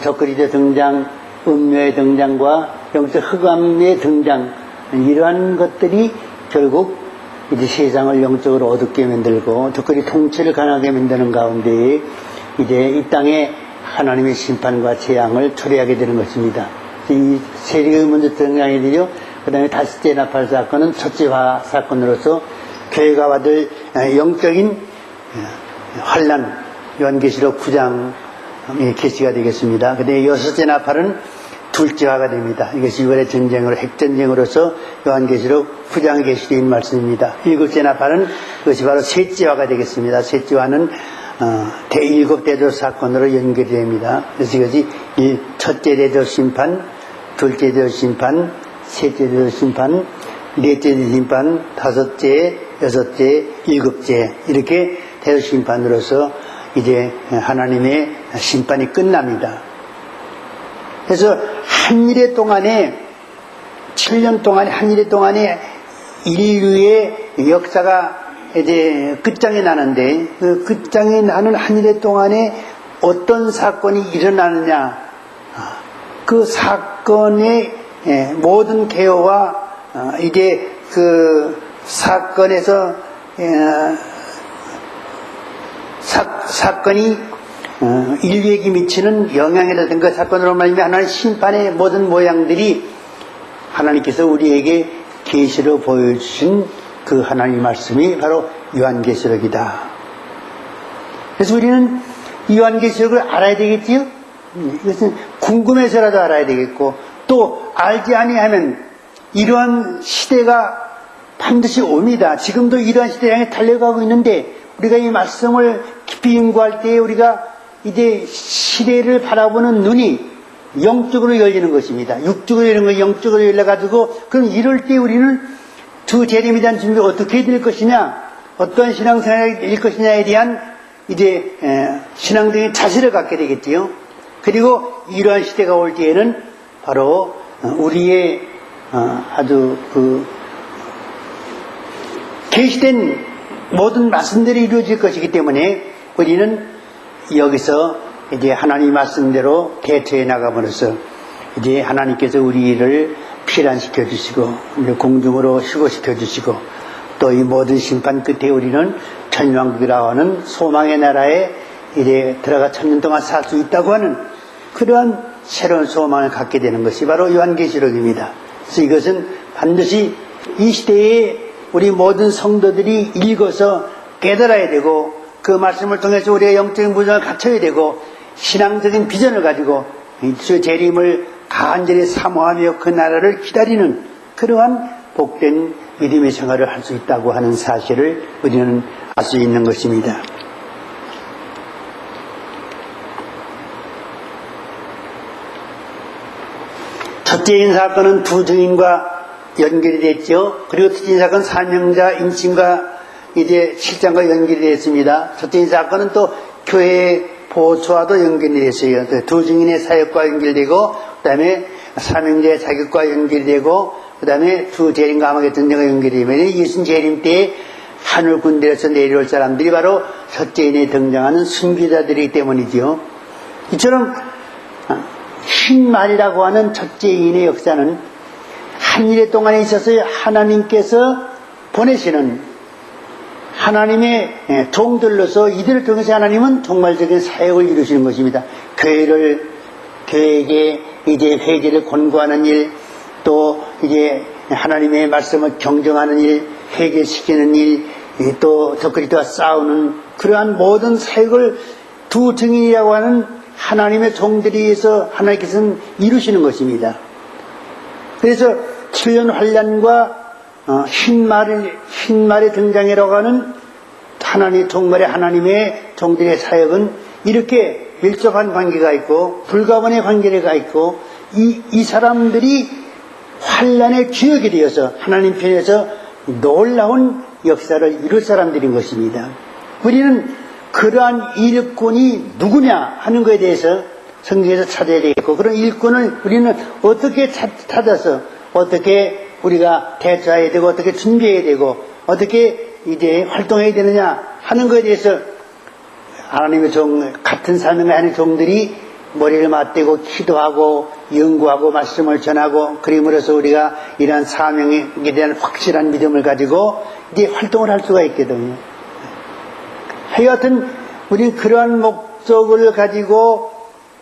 Speaker 1: 적그리스도의 등장, 음료의 등장과 영적 흑암의 등장, 이러한 것들이 결국 이제 세상을 영적으로 어둡게 만들고 특별히 통치를 가능하게 만드는 가운데 이제 이 땅에 하나님의 심판과 재앙을 초래하게 되는 것입니다. 이 세력이 먼저 등장하게 되죠. 그 다음에 다섯째 나팔 사건은 첫째화 사건으로서 교회가 받을 영적인 환란, 요한계시록 9장 계시가 되겠습니다. 그런데 여섯째 나팔은 둘째화가 됩니다. 이것이 6월의 전쟁으로 핵전쟁으로서 요한계시록 9장에 계시된 말씀입니다. 일곱째 나팔은 그것이 바로 셋째화가 되겠습니다. 셋째화는 대7 대조 사건으로 연결이 됩니다. 그래서 이것이 첫째 대조 심판, 둘째 대조 심판, 셋째 대조 심판, 넷째 대조 심판, 다섯째, 여섯째, 일곱째 이렇게 대조 심판으로서 이제 하나님의 심판이 끝납니다. 그래서 한 일의 동안에 7년 동안에 한 일의 동안에 인류의 역사가 이제 끝장이 나는데 그 끝장이 나는 한 일의 동안에 어떤 사건이 일어나느냐 그 사건의 모든 개요와 이제 그 사건에서 사건이 인류에게 미치는 영향이라든가 사건으로 말미암아 하나님의 심판의 모든 모양들이 하나님께서 우리에게 계시로 보여주신 그 하나님의 말씀이 바로 요한계시록이다. 그래서 우리는 요한계시록을 알아야 되겠지요? 이것은 궁금해서라도 알아야 되겠고 또 알지 아니하면 이러한 시대가 반드시 옵니다. 지금도 이러한 시대에 향해 달려가고 있는데 우리가 이 말씀을 깊이 연구할 때 우리가 이제 시대를 바라보는 눈이 영적으로 열리는 것입니다. 육적으로 열리는 거 영적으로 열려가지고 그럼 이럴 때 우리는 두 재림에 대한 준비가 어떻게 될 것이냐, 어떤 신앙생활이 될 것이냐에 대한 이제 신앙적인 자세를 갖게 되겠지요. 그리고 이러한 시대가 올 때에는 바로 우리의 아주 계시된 모든 말씀들이 이루어질 것이기 때문에 우리는 여기서 이제 하나님 말씀대로 대처해 나감으로써 이제 하나님께서 우리를 피란시켜 주시고 공중으로 휴거시켜 주시고 또 이 모든 심판 끝에 우리는 천년왕국이라고 하는 소망의 나라에 이제 들어가 천년 동안 살 수 있다고 하는 그러한 새로운 소망을 갖게 되는 것이 바로 요한계시록입니다. 그래서 이것은 반드시 이 시대에 우리 모든 성도들이 읽어서 깨달아야 되고 그 말씀을 통해서 우리의 영적인 무장을 갖춰야 되고 신앙적인 비전을 가지고 주의 재림을 간절히 사모하며 그 나라를 기다리는 그러한 복된 믿음의 생활을 할 수 있다고 하는 사실을 우리는 알 수 있는 것입니다. 첫째인 사건은 두 증인과 연결이 됐죠. 그리고 둘째인 사건은 사명자 임신과 이제 실장과 연결이 됐습니다. 첫째인 사건은 또 교회의 보초와도 연결이 됐어요. 두 증인의 사역과 연결되고 그 다음에 사명자의 자격과 연결되고 그 다음에 두 재림과 암흑의 전쟁과 연결되면 예수님 재림 때에 하늘 군대에서 내려올 사람들이 바로 첫째인에 등장하는 순교자들이기 때문이죠. 이처럼 흰말이라고 하는 첫째인의 역사는 한 일의 동안에 있어서 하나님께서 보내시는 하나님의 종들로서 이들을 통해서 하나님은 종말적인 사역을 이루시는 것입니다. 교회에게 이제 회개를 권고하는 일, 또 이제 하나님의 말씀을 경정하는 일, 회개시키는 일, 또 적그리스도와 싸우는 그러한 모든 사역을 두 증인이라고 하는 하나님의 종들이 위해서 하나님께서는 이루시는 것입니다. 그래서 7년 환란과 흰말의 등장이라고 하는 종말의 하나님의 종들의 사역은 이렇게 밀접한 관계가 있고 불가분의 관계가 있고 이 사람들이 환란의 주역이 되어서 하나님 편에서 놀라운 역사를 이룰 사람들인 것입니다. 우리는 그러한 일꾼이 누구냐 하는 것에 대해서 성경에서 찾아야 되겠고 그런 일꾼을 우리는 어떻게 찾아서 어떻게 우리가 대처해야 되고 어떻게 준비해야 되고 어떻게 이제 활동해야 되느냐 하는 것에 대해서 하나님의 같은 사명을 하는 종들이 머리를 맞대고 기도하고 연구하고 말씀을 전하고 그림으로써 우리가 이러한 사명에 대한 확실한 믿음을 가지고 이제 활동을 할 수가 있거든요. 하여튼 우리는 그러한 목적을 가지고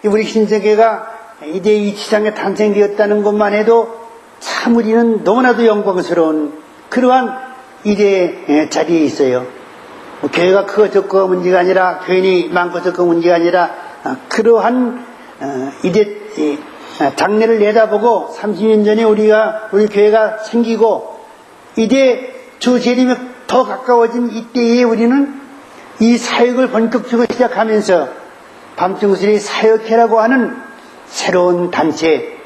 Speaker 1: 우리 신세계가 이제 이 지상에 탄생되었다는 것만 해도 참 우리는 너무나도 영광스러운 그러한 이제 자리에 있어요. 교회가 크고 적고 문제가 아니라 교인이 많고 적고 문제가 아니라 그러한 이제 장래를 내다보고 30년 전에 우리 교회가 생기고 이제 주 재림에 더 가까워진 이때에 우리는 이 사역을 본격적으로 시작하면서 밤중술이 사역회라고 하는 새로운 단체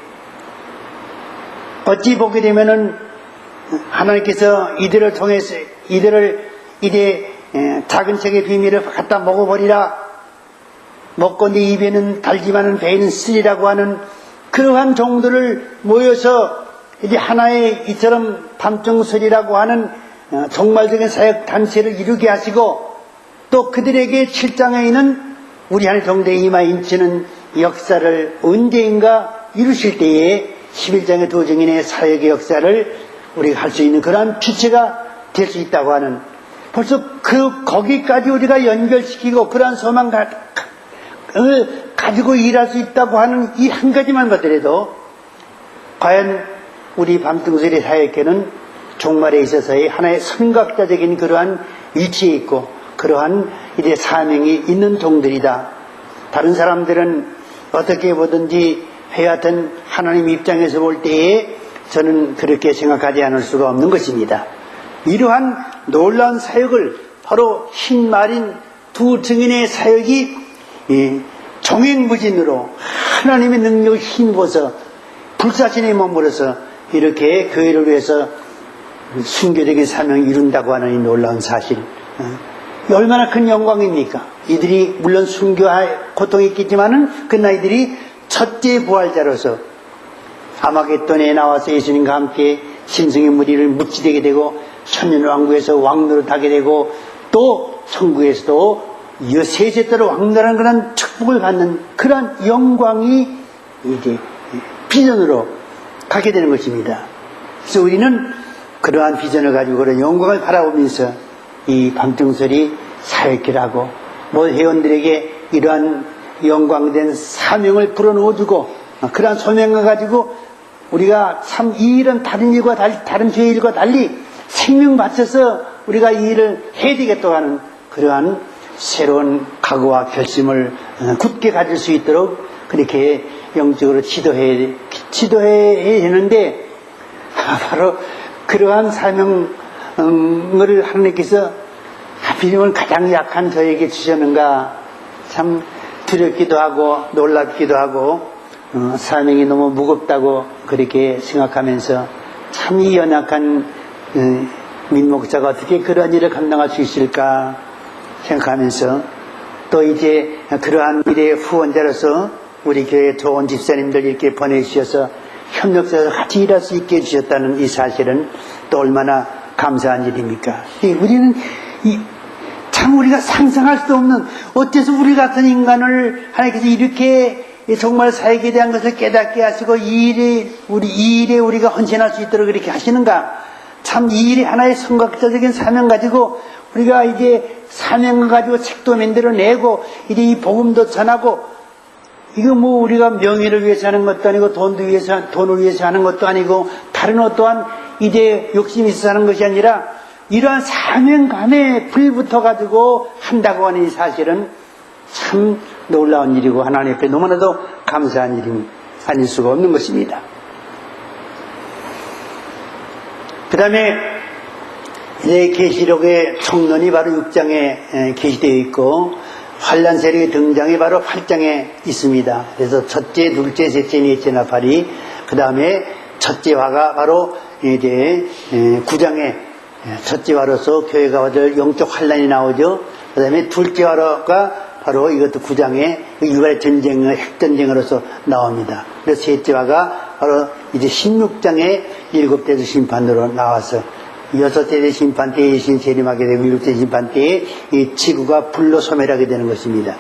Speaker 1: 어찌 보게 되면은 하나님께서 이들을 통해서 이들을 이제 작은 책의 비밀을 갖다 먹어버리라 먹고 네 입에는 달지만은 배에는 쓰리라고 하는 그러한 종들을 모여서 이제 하나의 이처럼 밤중술이라고 하는 종말적인 사역 단체를 이루게 하시고 또 그들에게 7장에 있는 우리 하나님 종대에 임하 인치는 역사를 언제인가 이루실 때에 11장의 두 증인의 사역의 역사를 우리가 할 수 있는 그러한 주체가 될 수 있다고 하는 벌써 거기까지 우리가 연결시키고 그러한 소망을 가지고 일할 수 있다고 하는 이 한 가지만 보더라도 과연 우리 밤등설의 사역회는 종말에 있어서의 하나의 선각자적인 그러한 위치에 있고 그러한 이제 사명이 있는 종들이다. 다른 사람들은 어떻게 보든지 하여튼 하나님 입장에서 볼 때에 저는 그렇게 생각하지 않을 수가 없는 것입니다. 이러한 놀라운 사역을 바로 흰말인 두 증인의 사역이 종횡무진으로 하나님의 능력을 힘입어서 불사신의 몸으로서 이렇게 교회를 위해서 순교적인 사명을 이룬다고 하는 이 놀라운 사실 얼마나 큰 영광입니까? 이들이 물론 순교할 고통이 있겠지만은 그러나 이들이 첫째 부활자로서 아마겟돈에 나와서 예수님과 함께 신성의 무리를 묻지되게 되고 천년왕국에서 왕노릇하게 되고 또 천국에서도 세세대로 왕노라는 그런 축복을 받는 그런 영광이 이제 비전으로 가게 되는 것입니다. 그래서 우리는 그러한 비전을 가지고 그런 영광을 바라보면서 이 밤중설이 사역기를 하고 모든 회원들에게 이러한 영광된 사명을 불어넣어주고 그러한 소명을 가지고 우리가 참 이 일은 다른 일과 다른 죄의 일과 달리 생명 바쳐서 우리가 이 일을 해야 되겠다고 하는 그러한 새로운 각오와 결심을 굳게 가질 수 있도록 그렇게 영적으로 지도해야 되는데 바로 그러한 사명을 하나님께서 하필이면 가장 약한 저에게 주셨는가 참 두렵기도 하고 놀랍기도 하고 사명이 너무 무겁다고 그렇게 생각하면서 참 이 연약한 민목자가 어떻게 그런 일을 감당할 수 있을까 생각하면서 또 이제 그러한 미래의 후원자로서 우리 교회 좋은 집사님들 이렇게 보내주셔서 협력해서 같이 일할 수 있게 해주셨다는 이 사실은 또 얼마나 감사한 일입니까? 우리는 참 우리가 상상할 수도 없는 어째서 우리 같은 인간을 하나님께서 이렇게 정말 사역에 대한 것을 깨닫게 하시고 이 일에 우리가 헌신할 수 있도록 그렇게 하시는가? 참 이 일이 하나의 성각자적인 사명 가지고 우리가 이제 사명을 가지고 책도 만들어내고 이제 이 복음도 전하고 이거 뭐 우리가 명예를 위해서 하는 것도 아니고 돈을 위해서 하는 것도 아니고 다른 어떠한 이제 욕심이 있어서 하는 것이 아니라 이러한 사명감에 불붙어 가지고 한다고 하는 이 사실은 참 놀라운 일이고 하나님 앞에 너무나도 감사한 일이 아닐 수가 없는 것입니다. 그 다음에 이제 계시록의 총론이 바로 6장에 게시되어 있고 환란 세력의 등장이 바로 8장에 있습니다. 그래서 첫째, 둘째, 셋째, 넷째 나팔이 그 다음에 첫째 화가 바로 이제 9장에 첫째 화로서 교회가 받을 영적 환란이 나오죠. 그 다음에 둘째 화가 바로 이것도 9장에 유발의 전쟁을 핵전쟁으로서 나옵니다. 그래서 셋째 화가 바로 이제 16장에 7대의 심판으로 나와서 6대의 심판 때에 신 재림하게 되고 7대 심판 때에 이 지구가 불로 소멸하게 되는 것입니다.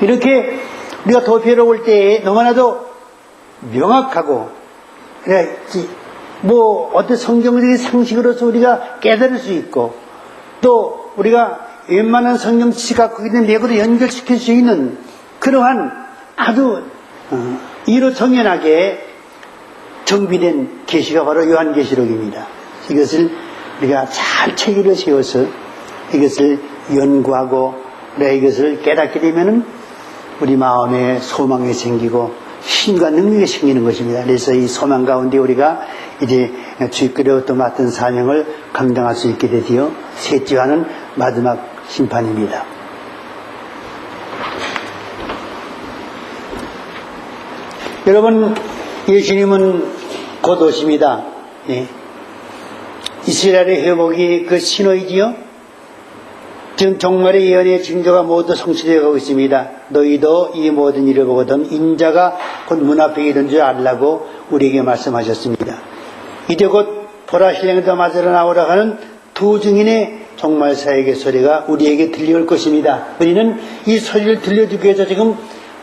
Speaker 1: 이렇게 우리가 도표로 볼 때에 너무나도 명확하고 뭐 어떤 성경적인 상식으로서 우리가 깨달을 수 있고 또 우리가 웬만한 성경 지식 갖고 있는 내고도 연결시킬 수 있는 그러한 아주 이로 정연하게 정비된 계시가 바로 요한계시록입니다. 이것을 우리가 잘 체계로 세워서 이것을 연구하고 우리가 이것을 깨닫게 되면은 우리 마음에 소망이 생기고 힘과 능력이 생기는 것입니다. 그래서 이 소망 가운데 우리가 이제 주께로 또 맡은 사명을 감당할 수 있게 되지요. 셋째 화는 마지막 심판입니다. 여러분, 예수님은 곧 오십니다. 네. 이스라엘의 회복이 그 신호이지요. 지금 종말의 예언의 징조가 모두 성취되어 가고 있습니다. 너희도 이 모든 일을 보거든 인자가 곧 문 앞에 있는 줄 알라고 우리에게 말씀하셨습니다. 이제 곧 보라 신령도 맞으러 나오라 하는 두 증인의 종말 사역의 소리가 우리에게 들려올 것입니다. 우리는 이 소리를 들려주기 위해서 지금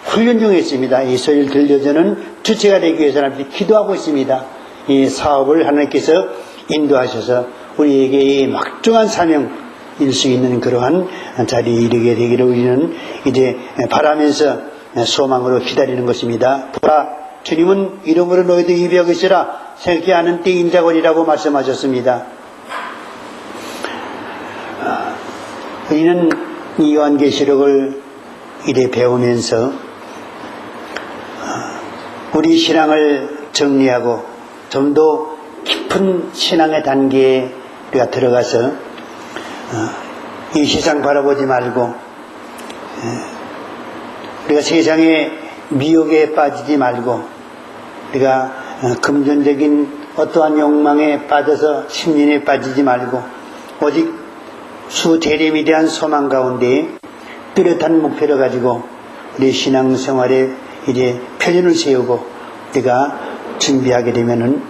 Speaker 1: 훈련 중에 있습니다. 이 소리를 들려주는 주체가 되기 위해서 하나님께 기도하고 있습니다. 이 사업을 하나님께서 인도하셔서 우리에게 이 막중한 사명일 수 있는 그러한 자리에 이르게 되기를 우리는 이제 바라면서 소망으로 기다리는 것입니다. 보라, 주님은 이름으로 너희도 예비하고 있으라 생각지 않은 때 인자거리라고 말씀하셨습니다. 우리는 이 요한계시록을 이래 배우면서 우리 신앙을 정리하고 좀 더 깊은 신앙의 단계에 우리가 들어가서 이 세상 바라보지 말고 우리가 세상의 미혹에 빠지지 말고 우리가 금전적인 어떠한 욕망에 빠져서 심린에 빠지지 말고 오직 주 재림에 대한 소망 가운데 뚜렷한 목표를 가지고 우리 신앙생활에 이제 표준을 세우고 우리가 준비하게 되면은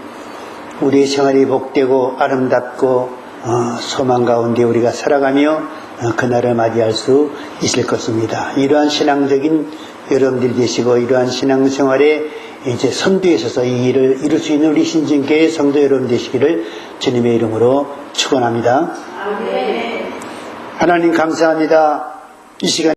Speaker 1: 우리의 생활이 복되고 아름답고 소망 가운데 우리가 살아가며 그날을 맞이할 수 있을 것입니다. 이러한 신앙적인 여러분들 되시고 이러한 신앙생활에 이제 선두에 서서 이 일을 이룰 수 있는 우리 신진교회 성도 여러분 되시기를 주님의 이름으로 축원합니다.
Speaker 2: 아멘.
Speaker 1: 하나님 감사합니다. 이 시간